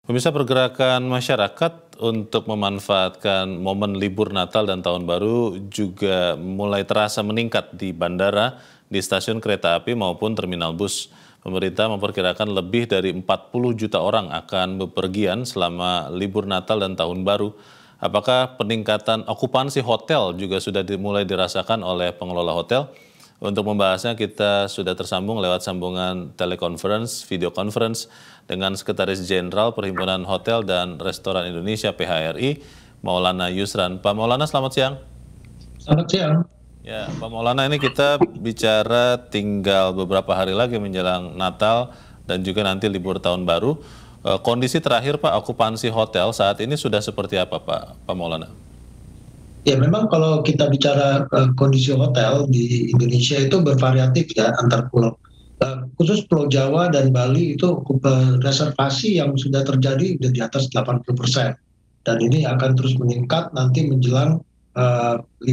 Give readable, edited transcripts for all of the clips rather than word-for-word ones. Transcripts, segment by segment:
Pemirsa, pergerakan masyarakat untuk memanfaatkan momen libur Natal dan Tahun Baru juga mulai terasa meningkat di bandara, di stasiun kereta api maupun terminal bus. Pemerintah memperkirakan lebih dari 40 juta orang akan bepergian selama libur Natal dan Tahun Baru. Apakah peningkatan okupansi hotel juga sudah mulai dirasakan oleh pengelola hotel? Untuk membahasnya kita sudah tersambung lewat sambungan telekonferensi, video conference dengan Sekretaris Jenderal Perhimpunan Hotel dan Restoran Indonesia (PHRI), Maulana Yusran. Pak Maulana, selamat siang. Selamat siang. Ya, Pak Maulana, ini kita bicara tinggal beberapa hari lagi menjelang Natal dan juga nanti libur Tahun Baru. Kondisi terakhir Pak, okupansi hotel saat ini sudah seperti apa Pak Maulana? Ya, memang kalau kita bicara kondisi hotel di Indonesia itu bervariatif ya antar pulau. Khusus Pulau Jawa dan Bali itu reservasi yang sudah terjadi sudah di atas 80%. Dan ini akan terus meningkat nanti menjelang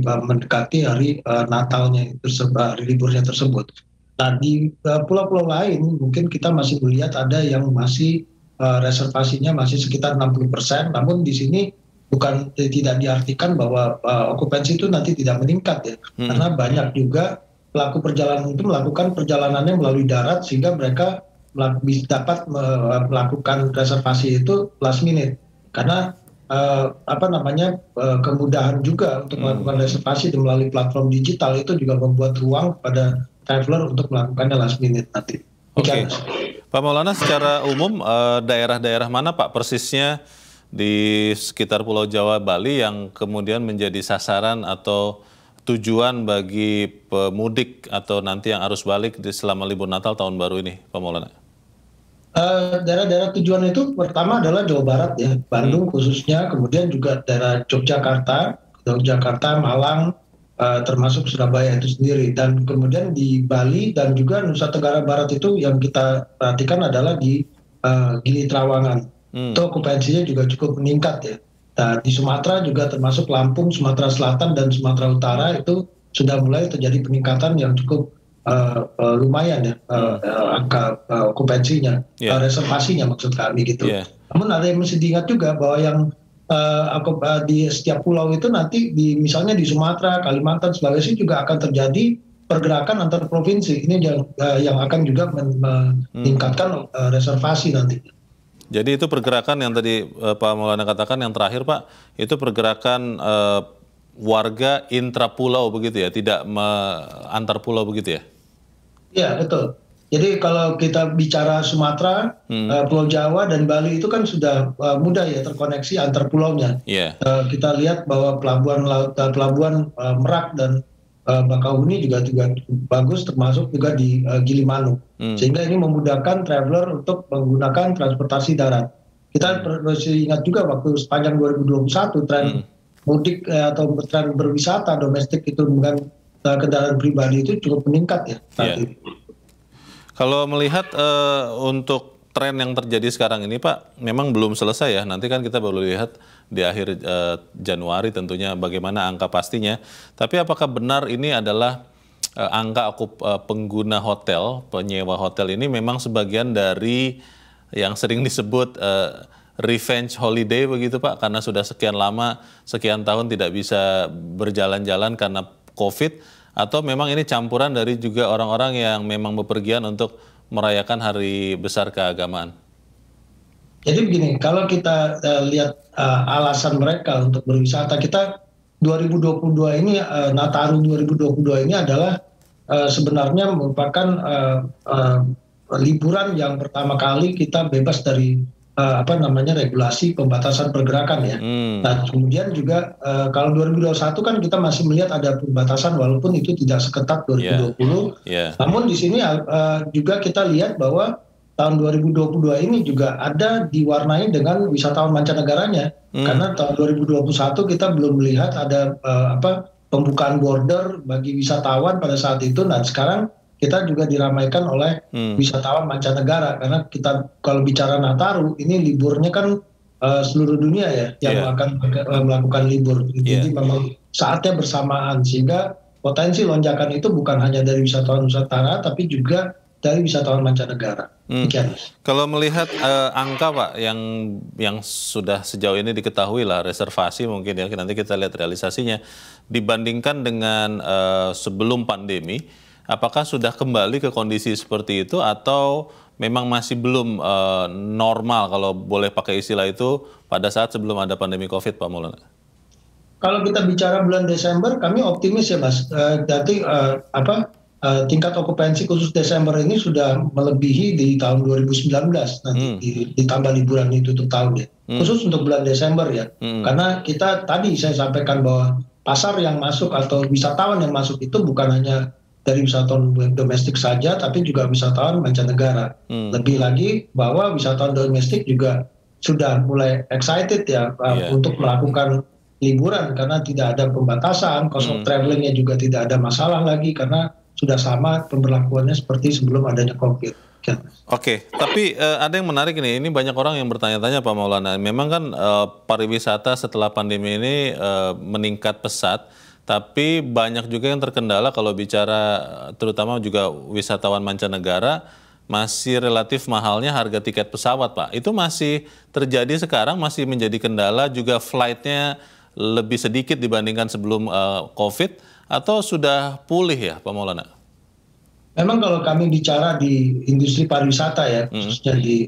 mendekati hari Natalnya tersebut, hari liburnya tersebut. Nah, di pulau-pulau lain mungkin kita masih melihat ada yang masih reservasinya masih sekitar 60%, namun di sini bukan tidak diartikan bahwa okupansi itu nanti tidak meningkat ya, karena banyak juga pelaku perjalanan itu melakukan perjalanannya melalui darat sehingga mereka dapat melakukan reservasi itu last minute karena kemudahan juga untuk melakukan reservasi melalui platform digital itu juga membuat ruang pada traveler untuk melakukannya last minute nanti. Oke. Pak Maulana, secara umum daerah-daerah mana Pak persisnya di sekitar Pulau Jawa, Bali yang kemudian menjadi sasaran atau tujuan bagi pemudik atau nanti yang arus balik selama libur Natal Tahun Baru ini, Pak Maulana? Daerah-daerah tujuan itu pertama adalah Jawa Barat ya, Bandung khususnya, kemudian juga daerah Yogyakarta, Malang, termasuk Surabaya itu sendiri, dan kemudian di Bali dan juga Nusa Tenggara Barat itu yang kita perhatikan adalah di Gili Trawangan. Itu okupansinya juga cukup meningkat ya. Nah, di Sumatera juga termasuk Lampung, Sumatera Selatan dan Sumatera Utara itu sudah mulai terjadi peningkatan yang cukup lumayan ya, angka okupansinya, reservasinya maksud kami gitu. Namun ada yang mesti diingat juga bahwa yang di setiap pulau itu nanti misalnya di Sumatera, Kalimantan, Sulawesi juga akan terjadi pergerakan antar provinsi. Ini yang akan juga meningkatkan reservasi nanti. Jadi itu pergerakan yang tadi Pak Maulana katakan yang terakhir Pak, itu pergerakan warga intrapulau begitu ya, tidak antar pulau begitu ya? Iya, betul. Jadi kalau kita bicara Sumatera, Pulau Jawa dan Bali itu kan sudah mudah ya terkoneksi antar pulaunya. Kita lihat bahwa pelabuhan Merak dan Bakauheni juga bagus, termasuk juga di Gilimanuk, sehingga ini memudahkan traveler untuk menggunakan transportasi darat. Kita harus ingat juga waktu sepanjang 2021 tren mudik atau tren berwisata domestik itu dengan kendaraan pribadi itu cukup meningkat ya saat ini. Kalau melihat untuk tren yang terjadi sekarang ini Pak, memang belum selesai ya. Nanti kan kita baru lihat di akhir Januari tentunya bagaimana angka pastinya. Tapi apakah benar ini adalah angka pengguna hotel, penyewa hotel ini memang sebagian dari yang sering disebut revenge holiday begitu Pak? Karena sudah sekian lama, sekian tahun tidak bisa berjalan-jalan karena COVID. Atau memang ini campuran dari juga orang-orang yang memang bepergian untuk merayakan hari besar keagamaan? Jadi begini, kalau kita lihat alasan mereka untuk berwisata, kita 2022 ini, Nataru 2022 ini adalah sebenarnya merupakan liburan yang pertama kali kita bebas dari regulasi pembatasan pergerakan ya. Nah, kemudian juga kalau 2021 kan kita masih melihat ada pembatasan walaupun itu tidak seketat 2020. Namun di sini juga kita lihat bahwa tahun 2022 ini juga ada diwarnai dengan wisatawan mancanegaranya. Karena tahun 2021 kita belum melihat ada pembukaan border bagi wisatawan pada saat itu. Nah, sekarang kita juga diramaikan oleh wisatawan mancanegara karena kita kalau bicara Nataru ini liburnya kan seluruh dunia ya yang akan melakukan libur. Jadi memang saatnya bersamaan sehingga potensi lonjakan itu bukan hanya dari wisatawan Nusantara tapi juga dari wisatawan mancanegara. Demikian, Mas. Kalau melihat angka Pak yang sudah sejauh ini diketahui lah reservasi mungkin ya, nanti kita lihat realisasinya dibandingkan dengan sebelum pandemi, apakah sudah kembali ke kondisi seperti itu atau memang masih belum normal kalau boleh pakai istilah itu pada saat sebelum ada pandemi COVID, Pak Maulana? Kalau kita bicara bulan Desember, kami optimis ya, Mas. Jadi tingkat okupansi khusus Desember ini sudah melebihi di tahun 2019 nanti ditambah liburan itu tutup tahun ya. Khusus untuk bulan Desember ya. Karena kita tadi saya sampaikan bahwa pasar yang masuk atau wisatawan yang masuk itu bukan hanya dari wisatawan domestik saja, tapi juga wisatawan mancanegara. Lebih lagi bahwa wisatawan domestik juga sudah mulai excited ya untuk melakukan liburan karena tidak ada pembatasan, cost of travelingnya juga tidak ada masalah lagi karena sudah sama pemberlakuannya seperti sebelum adanya COVID. Oke, tapi ada yang menarik ini banyak orang yang bertanya-tanya Pak Maulana. Memang kan pariwisata setelah pandemi ini meningkat pesat, tapi banyak juga yang terkendala kalau bicara terutama juga wisatawan mancanegara, masih relatif mahalnya harga tiket pesawat Pak. Itu masih terjadi sekarang, masih menjadi kendala, juga flight-nya lebih sedikit dibandingkan sebelum COVID, atau sudah pulih ya Pak Maulana? Memang kalau kami bicara di industri pariwisata ya, khususnya di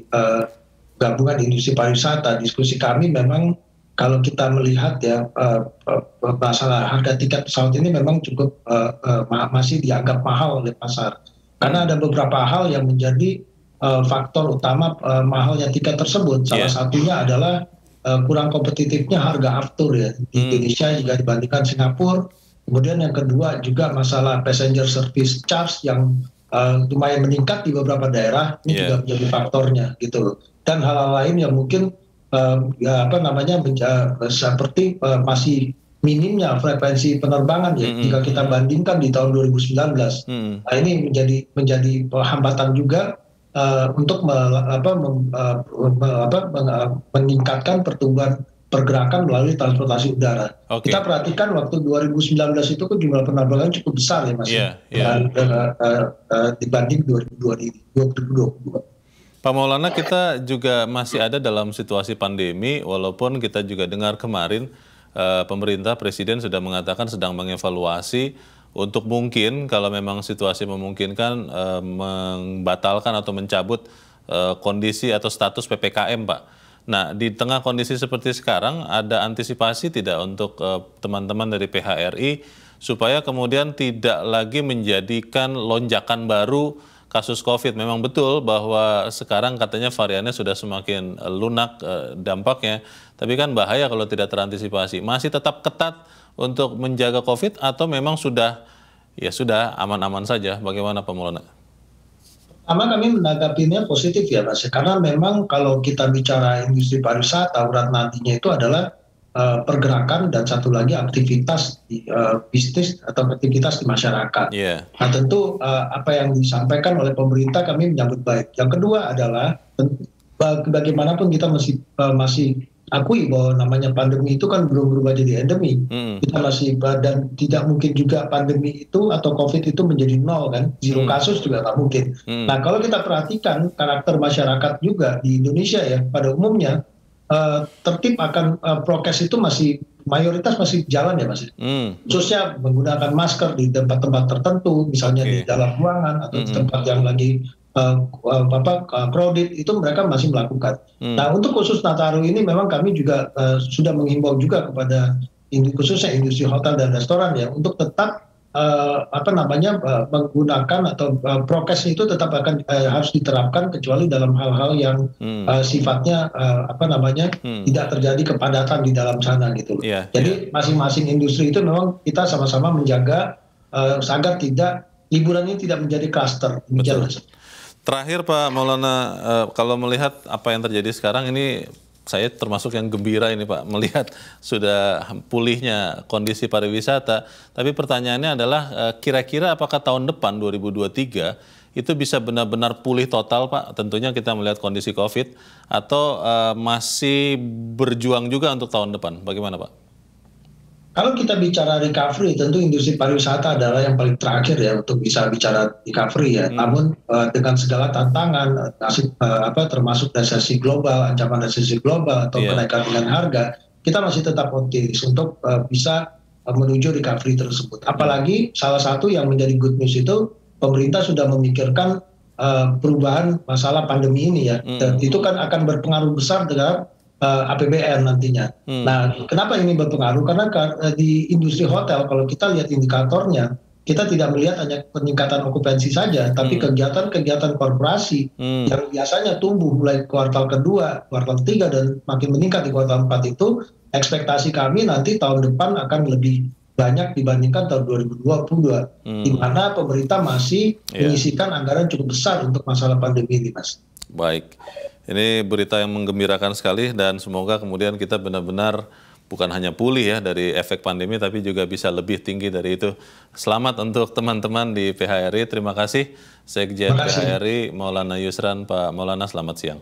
gabungan industri pariwisata, diskusi kami memang kalau kita melihat ya masalah harga tiket pesawat ini memang cukup masih dianggap mahal oleh pasar. Karena ada beberapa hal yang menjadi faktor utama mahalnya tiket tersebut. Salah satunya adalah kurang kompetitifnya harga aftur ya di Indonesia jika dibandingkan Singapura. Kemudian yang kedua juga masalah passenger service charge yang lumayan meningkat di beberapa daerah, ini juga menjadi faktornya gitu loh. Dan hal-hal lain yang mungkin seperti masih minimnya frekuensi penerbangan ya jika kita bandingkan di tahun 2019. Nah, ini menjadi hambatan juga untuk meningkatkan pertumbuhan pergerakan melalui transportasi udara. Kita perhatikan waktu 2019 itu kan jumlah penerbangan cukup besar ya Mas, dibanding 2022. Pak Maulana, kita juga masih ada dalam situasi pandemi, walaupun kita juga dengar kemarin pemerintah Presiden sudah mengatakan sedang mengevaluasi untuk mungkin kalau memang situasi memungkinkan membatalkan atau mencabut kondisi atau status PPKM, Pak. Nah, di tengah kondisi seperti sekarang, ada antisipasi tidak untuk teman-teman dari PHRI supaya kemudian tidak lagi menjadikan lonjakan baru kasus COVID? Memang betul bahwa sekarang katanya variannya sudah semakin lunak dampaknya, tapi kan bahaya kalau tidak terantisipasi. Masih tetap ketat untuk menjaga COVID atau memang sudah aman-aman saja? Bagaimana Pak Maulana? Pertama kami menanggapinya positif ya Mas, karena memang kalau kita bicara industri pariwisata, urat nadinya itu adalah pergerakan dan satu lagi aktivitas di bisnis atau aktivitas di masyarakat. Nah tentu apa yang disampaikan oleh pemerintah kami menyambut baik. Yang kedua adalah bagaimanapun kita masih akui bahwa namanya pandemi itu kan belum berubah jadi endemi. Kita masih dan tidak mungkin juga pandemi itu atau COVID itu menjadi nol kan, zero kasus juga tak mungkin. Nah kalau kita perhatikan karakter masyarakat juga di Indonesia ya pada umumnya tertib akan prokes itu mayoritas masih jalan ya Mas. Khususnya menggunakan masker di tempat-tempat tertentu, misalnya di dalam ruangan atau di tempat yang lagi crowded, itu mereka masih melakukan. Nah untuk khusus Nataru ini memang kami juga sudah menghimbau juga kepada khususnya industri hotel dan restoran ya untuk tetap menggunakan atau prokes itu tetap akan harus diterapkan kecuali dalam hal-hal yang sifatnya tidak terjadi kepadatan di dalam sana gitu. Jadi masing-masing industri itu memang kita sama-sama menjaga agar liburan ini tidak menjadi klaster. Terakhir Pak Maulana, kalau melihat apa yang terjadi sekarang ini, saya termasuk yang gembira ini Pak, melihat sudah pulihnya kondisi pariwisata. Tapi pertanyaannya adalah kira-kira apakah tahun depan 2023 itu bisa benar-benar pulih total Pak? Tentunya kita melihat kondisi COVID, atau masih berjuang juga untuk tahun depan? Bagaimana Pak? Kalau kita bicara recovery, tentu industri pariwisata adalah yang paling terakhir ya untuk bisa bicara recovery ya. Namun dengan segala tantangan, termasuk resesi global, ancaman resesi global atau kenaikan dengan harga, kita masih tetap optimis untuk bisa menuju recovery tersebut. Apalagi salah satu yang menjadi good news itu pemerintah sudah memikirkan perubahan masalah pandemi ini ya. Dan itu kan akan berpengaruh besar dengan APBN nantinya. Nah, kenapa ini berpengaruh? Karena di industri hotel, kalau kita lihat indikatornya, kita tidak melihat hanya peningkatan okupansi saja, tapi kegiatan-kegiatan korporasi yang biasanya tumbuh mulai kuartal kedua, kuartal ketiga, dan makin meningkat di kuartal 4 itu, ekspektasi kami nanti tahun depan akan lebih banyak dibandingkan tahun 2022, di mana pemerintah masih menyisihkan anggaran cukup besar untuk masalah pandemi ini, Mas. Baik, ini berita yang menggembirakan sekali dan semoga kemudian kita benar-benar bukan hanya pulih ya dari efek pandemi tapi juga bisa lebih tinggi dari itu. Selamat untuk teman-teman di PHRI, terima kasih Sekjen PHRI Maulana Yusran. Pak Maulana, selamat siang.